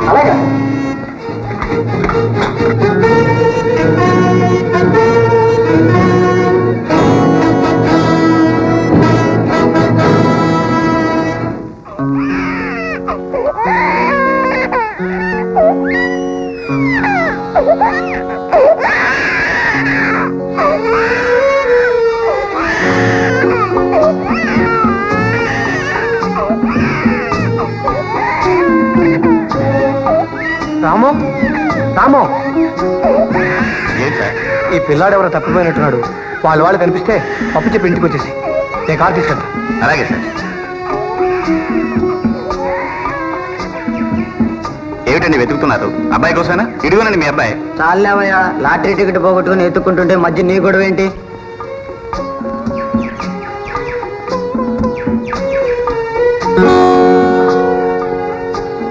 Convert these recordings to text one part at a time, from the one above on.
అలాగే రాము రాము ఈ పిల్లాడు ఎవరో తప్పిపోయినట్టున్నాడు. వాళ్ళు కనిపిస్తే పప్పు చెప్పి ఇంటికి వచ్చేసి నేను కార్ తీసుకెళ్తా. అలాగే సార్. ఏమిటండి వెతుకుతున్నారు? అబ్బాయి కోసమేనా? ఇడిగోనండి మీ అబ్బాయి. చాలేవయ్యా, లాటరీ టికెట్ పోగొట్టుకుని ఎత్తుకుంటుంటే మధ్య నీ గొడవ ఏంటి?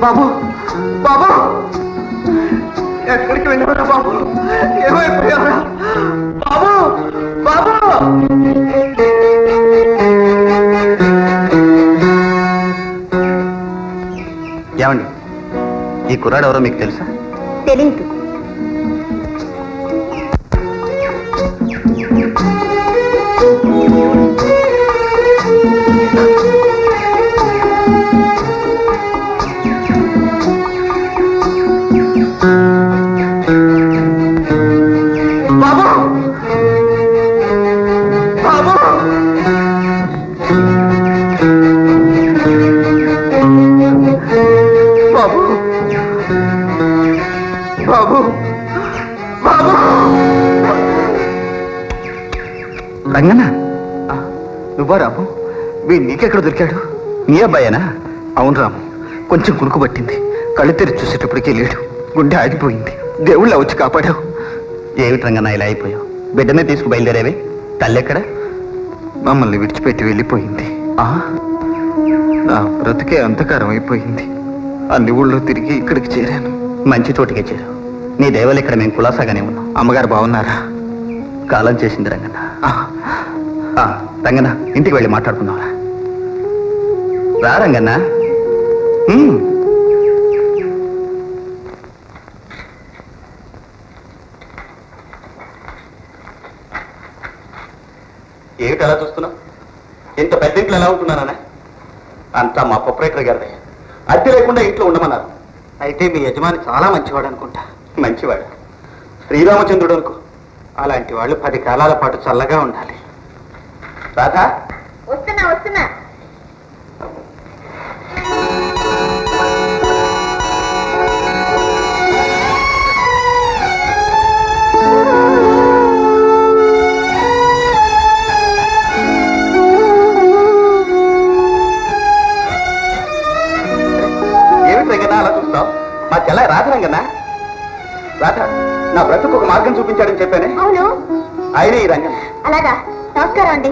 బాబు బాబు ఎక్కడికి వెళ్ళారా బాబు? ఏమైపోయారా బాబు? బాబు ఏమండి, ఈ కుర్రాడు ఎవరో మీకు తెలుసా? తెలీదు. రంగన్న, నువ్వా రాము? వీడు నీకెక్కడ దొరికాడు? నీ అబ్బాయేనా? అవును రాము, కొంచెం కునుకు పట్టింది. కళ్ళు తెరిచి చూసేటప్పటికే లేడు. గుండె ఆగిపోయింది. దేవుళ్ళ వచ్చి కాపాడావు. ఏమిటి రంగన్న ఇలా అయిపోయావు? బిడ్డనే తీసుకు బయలుదేరేవే. తల్లెక్కడ? మమ్మల్ని విడిచిపెట్టి వెళ్ళిపోయింది. నా బ్రతికే అంధకారం అయిపోయింది. అన్ని ఊళ్ళో తిరిగి ఇక్కడికి చేరాను. మంచి చోటుకే చేరావు. నీ దేవలు ఇక్కడ మేము కులాసాగానే ఉన్నాం. అమ్మగారు బాగున్నారా? కాలం చేసింది రంగన్న. రంగన్న, ఇంటికి వెళ్ళి మాట్లాడుకుందాం. రా రంగన్న. ఏమిటి అలా చూస్తున్నావు? ఇంత పెద్ద ఇంట్లో ఎలా ఉంటున్నానా? అంతా మా ప్రొపరేటర్ గారిదే. అద్దె లేకుండా ఇంట్లో ఉండమన్నారు. అయితే మీ యజమాని చాలా మంచివాడు అనుకుంటా. మంచివాడు? శ్రీరామచంద్రుడు అనుకో. అలాంటి వాళ్ళు 10 కాలాల పాటు చల్లగా ఉండాలి. రాధా, వస్తున్నా వస్తున్నా. ఏమిటి రంగన్నా అలా చూస్తావు? మా చెల్ల రాధ రంగన్నా. రాధ, నా బ్రతుకు ఒక మార్గం చూపించాడని చెప్పానే. అవును, ఆయనే ఈ రంగన్న. అలాగా. నమస్కారం అండి.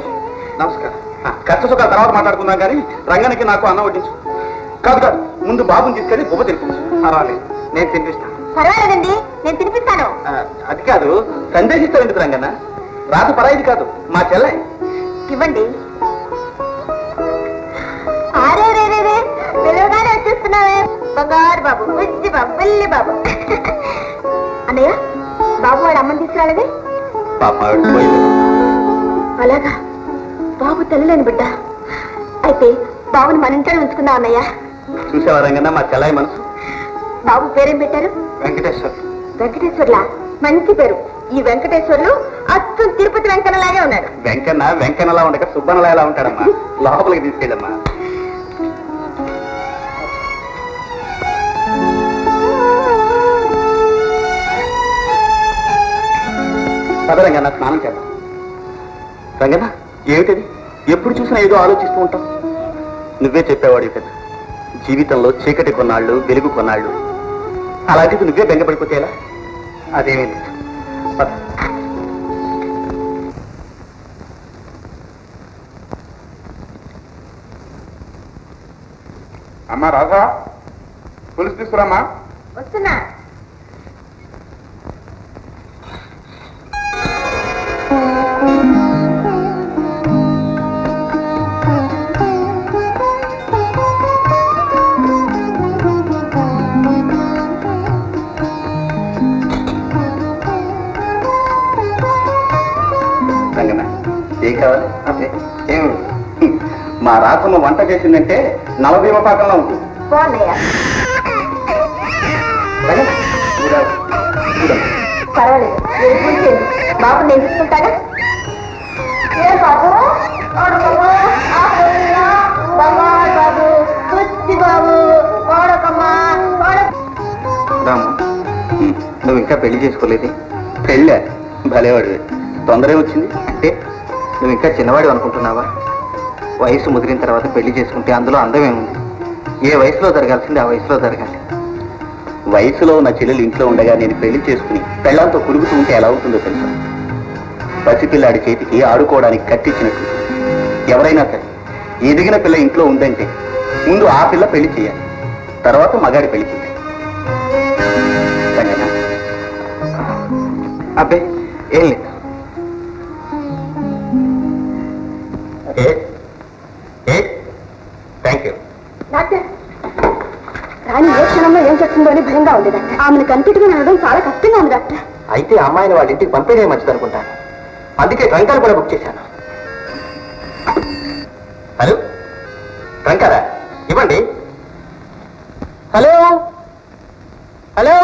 నమస్కారం. కష్ట సుఖాల తర్వాత మాట్లాడుకుందాం కానీ రంగనికి నాకు అన్నం వడ్డించు. కాదు, ముందు బాబుని తీసుకెళ్ళి బొబ్బ తినిపించు. పర్వాలేదు, నేను తినిపిస్తాను. పర్వాలేదండి, నేను తినిపిస్తాను. అది కాదు, సందేశిస్తావు ఎందుకు రంగన్న? రాత పరాయిది కాదు, మా చెల్లె. ఇవ్వండి. అరే రే రే రే, పిలువగానే వచ్చేస్తున్నావే బంగారు బాబు, బుజ్జి బాబు, పెళ్లి బాబు. అన్నయ్య, బాబు వాడు అమ్మని తీసుకురాలేదే? పాప అలాగా, బాబు తల్లిలేని బిడ్డ. అయితే బాబుని మన ఇంట్లో ఉంచుకుందాం అన్నయ్య. చూసావా రంగన్న మా చెల్లాయి మనసు? బాబు పేరేం పెట్టారు? వెంకటేశ్వర్. వెంకటేశ్వర్లా? మంచి పేరు. ఈ వెంకటేశ్వర్లు అచ్చు తిరుపతి వెంకన్నలాగే ఉన్నాడు. వెంకన్నలా ఉండక సుబ్బన్నలా ఎలా ఉంటాడమ్మా? లోపలికి తీసుకెళ్ళమ్మా. పద రంగన్న, స్నానం చేద్దాం. రంగన్న, ఏమిటది? ఎప్పుడు చూసినా ఏదో ఆలోచిస్తూ ఉంటాం. నువ్వే చెప్పేవాడు కదా, జీవితంలో చీకటి కొన్నాళ్ళు, వెలుగు కొన్నాళ్ళు. అలాంటిది నువ్వే బెంగపడిపోతే ఎలా? అదేమీ లేదు. అమ్మా రాధా, పులుసు తీసుకురామ్మా. వస్తున్నా. కావాలి అదే ఏం మా రాతమ్మ వంట చేసిందంటే నలభీమ పాకంలో ఉంటుంది. బాగున్నాయా? రంగన్న, చూడమ్మా. పర్వాలేదు, మీరు పూజ చేయండి. బాబు నేను చూసుకుంటాగా. ఏ బాబు? ఓడు బాబు, బంగారు బాబు, బుచ్చి బాబు, ఓడకమ్మా, రాము, నువ్వు ఇంకా పెళ్లి చేసుకోలేదు. పెళ్ళా? భలేవాడివి. తొందరే వచ్చింది అంటే నువ్వు ఇంకా చిన్నవాడు అనుకుంటున్నావా? వయసు ముదిరిన తర్వాత పెళ్లి చేసుకుంటే అందులో అందమేముంది? ఏ వయసులో జరగాల్సింది ఆ వయసులో జరగాలి. వయసులో ఉన్న చెల్లెలు ఇంట్లో ఉండగా నేను పెళ్లి చేసుకుని పెళ్ళంతో కురుగుతూ ఉంటే ఎలా అవుతుందో తెలుసా? పసిపిల్లాడి చేతికి ఆడుకోవడానికి కట్టించినట్టు. ఎవరైనా సరే ఎదిగిన పిల్ల ఇంట్లో ఉందంటే ముందు ఆ పిల్ల పెళ్లి చేయాలి, తర్వాత మగాడి పెళ్లి చేయాలి. అబ్బే ఏం లేదు. Thank you. డాక్టర్, రాణి ఏ క్షణంలో ఏం చెప్తుందో అని భయంగా ఉంది డాక్టర్. ఆమెను కనిపెట్టుకుని అనడం చాలా కష్టంగా ఉంది డాక్టర్. అయితే అమ్మాయిని వాళ్ళ ఇంటికి పంపేదే మంచిది అనుకుంటాను. అందుకే ట్రంకాలు కూడా బుక్ చేశాను. హలో, ట్రంకారా? ఇవ్వండి. హలో హలో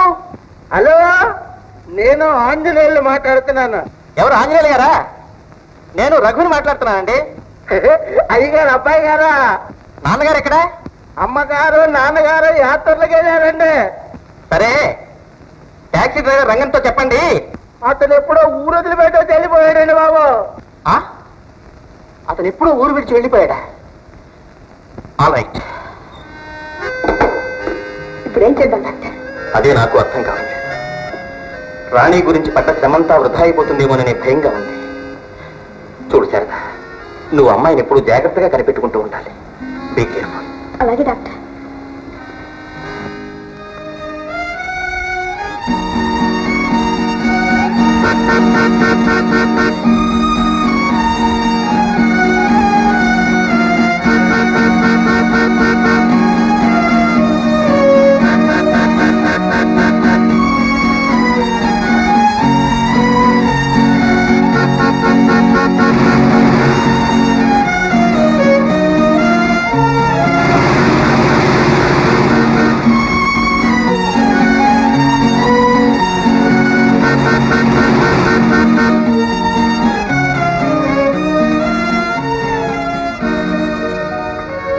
హలో, నేను ఆంజనేయులు మాట్లాడుతున్నాను. ఎవరు ఆంజనేయులు గారా? నేను రఘుని మాట్లాడుతున్నానండి. అయ్యగారు, అబ్బాయి గారా? నాన్నగారు ఎక్కడ? అమ్మగారు నాన్నగారు యాత్రలకు వెళ్ళారండి. సరే, టాక్సీ డ్రైవర్ రంగంతో చెప్పండి అతను ఎప్పుడో ఊరు వదిలిపెట్టో వెళ్ళిపోయాడండి బాబు. అతను ఎప్పుడో ఊరు విడిచి వెళ్ళిపోయాడా? All right. ఇప్పుడు ఏం చేద్దాం డాక్టర్? అదే నాకు అర్థం కావాలి. రాణి గురించి పడ్డ శ్రమంతా వృధా అయిపోతుందేమోననే భయంగా ఉంది. చూడు శారద, నువ్వు అమ్మాయిని ఎప్పుడు జాగ్రత్తగా కనిపెట్టుకుంటూ ఉండాలి. Be careful. అలాగే డాక్టర్.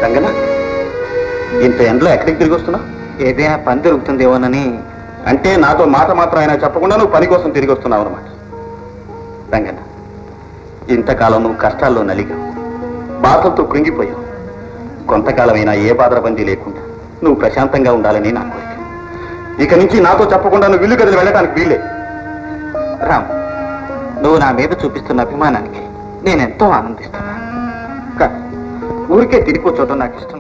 రంగన, ఇంత ఎండలో ఎక్కడికి తిరిగి వస్తున్నావు? ఏదైనా పని దొరుకుతుందేమోనని. అంటే నాతో మాట మాత్రం ఆయన చెప్పకుండా నువ్వు పని కోసం తిరిగి వస్తున్నావు అనమాట. రంగన, ఇంతకాలం నువ్వు కష్టాల్లో నలిగావు, బాధలతో కృంగిపోయావు. కొంతకాలమైనా ఏ బాధరబందీ లేకుండా నువ్వు ప్రశాంతంగా ఉండాలని నా కోరిక. ఇక నుంచి నాతో చెప్పకుండా నువ్వు ఇల్లు కదిలి వెళ్ళడానికి వీలే. రామ్, నువ్వు నా మీద చూపిస్తున్న అభిమానానికి నేనెంతో ఆనందిస్తున్నా. కానీ ఊరికే తిరిగి కూర్చోవడం నాకు ఇష్టం.